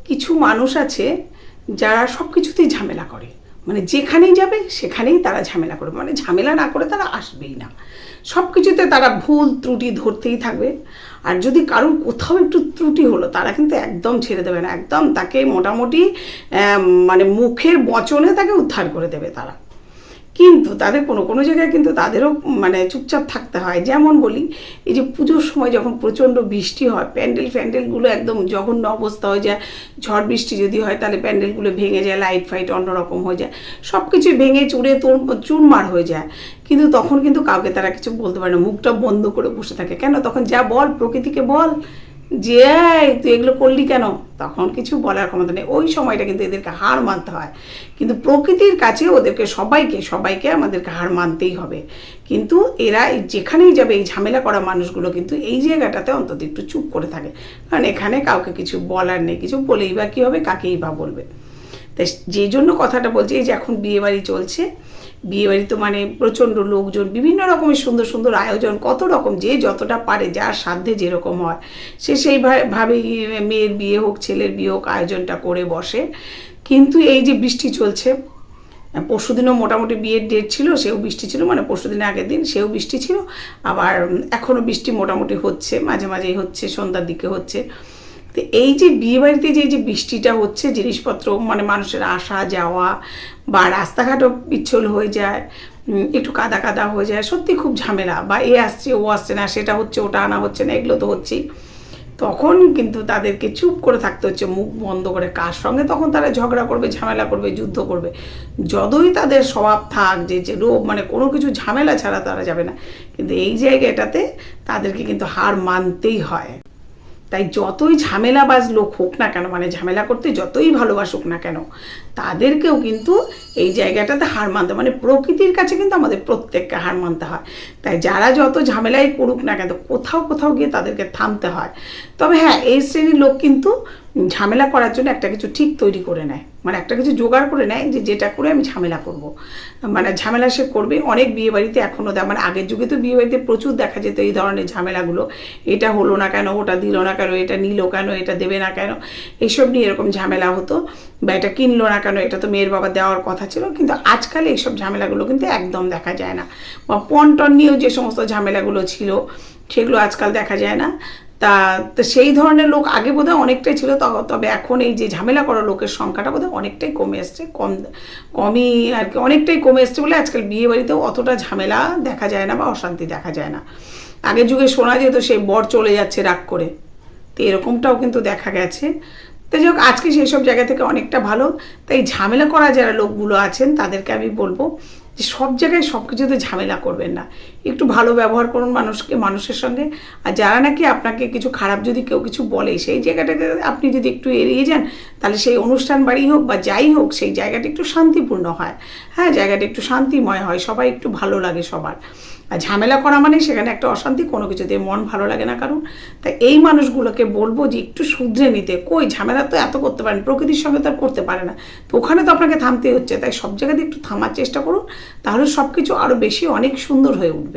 কিছু মানুষ আছে যারা সব কিছুতেই ঝামেলা করে, মানে যেখানেই যাবে সেখানেই তারা ঝামেলা করবে, মানে ঝামেলা না করে তারা আসবেই না। সব কিছুতে তারা ভুল ত্রুটি ধরতেই থাকবে। আর যদি কারোর কোথাও একটু ত্রুটি হলো তারা কিন্তু একদম ছেড়ে দেবে না, একদম তাকে মোটামুটি মানে মুখের বচনে তাকে উদ্ধার করে দেবে তারা। কিন্তু তাদের কোনো কোনো জায়গায় কিন্তু তাদেরও মানে চুপচাপ থাকতে হয়। যেমন বলি, এই যে পুজোর সময় যখন প্রচণ্ড বৃষ্টি হয়, প্যান্ডেলগুলো একদম জঘন্য অবস্থা হয়ে যায়। ঝড় বৃষ্টি যদি হয় তাহলে প্যান্ডেলগুলো ভেঙে যায়, লাইট ফাইট অন্যরকম হয়ে যায়, সব কিছু ভেঙে চুরে চুরমার হয়ে যায়। কিন্তু তখন কিন্তু কাউকে তারা কিছু বলতে পারে না, মুখটা বন্ধ করে বসে থাকে। কেন? তখন যা বল, প্রকৃতিকে বল যে তুই এগুলো করলি কেন, তখন কিছু বলার ক্ষমতা নেই। ওই সময়টা কিন্তু এদেরকে হার মানতে হয়। কিন্তু প্রকৃতির কাছে ওদেরকে সবাইকে আমাদেরকে হার মানতেই হবে। কিন্তু এরা যেখানেই যাবে, এই ঝামেলা করা মানুষগুলো কিন্তু এই জায়গাটাতে অন্তত একটু চুপ করে থাকে, কারণ এখানে কাউকে কিছু বলার নেই। কিছু বলেই বা কী হবে, কাকেই বা বলবে। তাই যে জন্য কথাটা বলছি, এই যে এখন বিয়েবাড়ি চলছে, বিয়েবাড়ি তো মানে প্রচণ্ড লোকজন, বিভিন্ন রকমের সুন্দর সুন্দর আয়োজন, কত রকম, যে যতটা পারে, যার সাধ্যে যেরকম হয় সে সেইভাবেই মেয়ের বিয়ে হোক ছেলের বিয়ে হোক আয়োজনটা করে বসে। কিন্তু এই যে বৃষ্টি চলছে, পরশুদিনও মোটামুটি বিয়ের ডেট ছিল, সেও বৃষ্টি ছিল, মানে পরশুদিনের আগের দিন সেও বৃষ্টি ছিল। আবার এখনও বৃষ্টি মোটামুটি হচ্ছে, মাঝে মাঝেই হচ্ছে, সন্ধ্যার দিকে হচ্ছে। তো এই যে বিয়েবাড়িতে যে বৃষ্টিটা হচ্ছে, জিনিসপত্র মানে মানুষের আসা যাওয়া বা রাস্তাঘাটও পিচ্ছল হয়ে যায়, একটু কাদা কাদা হয়ে যায়, সত্যি খুব ঝামেলা। বা এ আসছে ও আসছে না, সেটা হচ্ছে ওটা আনা হচ্ছে না, এগুলো তো হচ্ছেই। তখন কিন্তু তাদেরকে চুপ করে থাকতে হচ্ছে, মুখ বন্ধ করে। কার সঙ্গে তখন তারা ঝগড়া করবে, ঝামেলা করবে, যুদ্ধ করবে, যতই তাদের স্বভাব থাক যে রোগ, মানে কোনো কিছু ঝামেলা ছাড়া তারা যাবে না। কিন্তু এই জায়গাটাতে তাদেরকে কিন্তু হার মানতেই হয়। তাই যতই ঝামেলাবাজ লোক হোক না কেন, মানে ঝামেলা করতে যতই ভালোবাসুক না কেন, তাদেরকেও কিন্তু এই জায়গাটাতে হার মানতে, মানে প্রকৃতির কাছে কিন্তু আমাদের প্রত্যেককে হার মানতে হয়। তাই যারা যত ঝামেলাই করুক না কেন, কোথাও কোথাও গিয়ে তাদেরকে থামতে হয়। তবে হ্যাঁ, এই শ্রেণীর লোক কিন্তু ঝামেলা করার জন্য একটা কিছু ঠিক তৈরি করে নেয়, মানে একটা কিছু জোগাড় করে নেয় যে যেটা করে আমি ঝামেলা করব, মানে ঝামেলা সে করবে। অনেক বিয়েবাড়িতে এখনও মানে আগের যুগে তো বিয়েবাড়িতে প্রচুর দেখা যেত এই ধরনের ঝামেলাগুলো, এটা হলো না কেন, ওটা দিল না কেন, এটা নিল কেন, এটা দেবে না কেন, এইসব নিয়ে এরকম ঝামেলা হতো। বা এটা কিনলো না কেন, এটা তো মেয়ের বাবা দেওয়ার কথা ছিল। কিন্তু আজকাল এইসব ঝামেলাগুলো কিন্তু একদম দেখা যায় না। বা পণ টন নিয়েও যে সমস্ত ঝামেলাগুলো ছিল সেগুলো আজকাল দেখা যায় না। তা সেই ধরনের লোক আগে বোধহয় অনেকটাই ছিল, তবে এখন এই যে ঝামেলা করা লোকের সংখ্যাটা বোধহয় অনেকটাই কমে এসছে, কমই আর কি, অনেকটাই কমে এসছে বলে আজকাল বিয়ে বাড়িতেও অতটা ঝামেলা দেখা যায় না বা অশান্তি দেখা যায় না। আগের যুগে শোনা যেত সেই বর চলে যাচ্ছে রাগ করে, তো এরকমটাও কিন্তু দেখা গেছে। তো যাই হোক, আজকে সেই সব জায়গা থেকে অনেকটা ভালো। তাই ঝামেলা করা যারা লোকগুলো আছেন তাদেরকে আমি বলবো যে সব জায়গায় সব কিছুতে ঝামেলা করবেন না, একটু ভালো ব্যবহার করুন মানুষের সঙ্গে। আর যারা নাকি আপনাকে কিছু খারাপ যদি কেউ কিছু বলে, সেই জায়গাটাকে আপনি যদি একটু এড়িয়ে যান, তাহলে সেই অনুষ্ঠান বাড়ি হোক বা যাই হোক, সেই জায়গাটা একটু শান্তিপূর্ণ হয়। হ্যাঁ, জায়গাটা একটু শান্তিময় হয়, সবাই একটু ভালো লাগে সবার। আর ঝামেলা করা মানে সেখানে একটা অশান্তি, কোনো কিছুতে মন ভালো লাগে না কারণ। তাই এই মানুষগুলোকে বলবো যে একটু শুধরে নিতে। কই ঝামেলা তো এত করতে পারেন, প্রকৃতির সঙ্গে তো আর করতে পারে না, তো ওখানে তো আপনাকে থামতে হচ্ছে। তাই সব জায়গাতে একটু থামার চেষ্টা করুন, তাহলে সব কিছু আরও বেশি অনেক সুন্দর হয়ে উঠবে।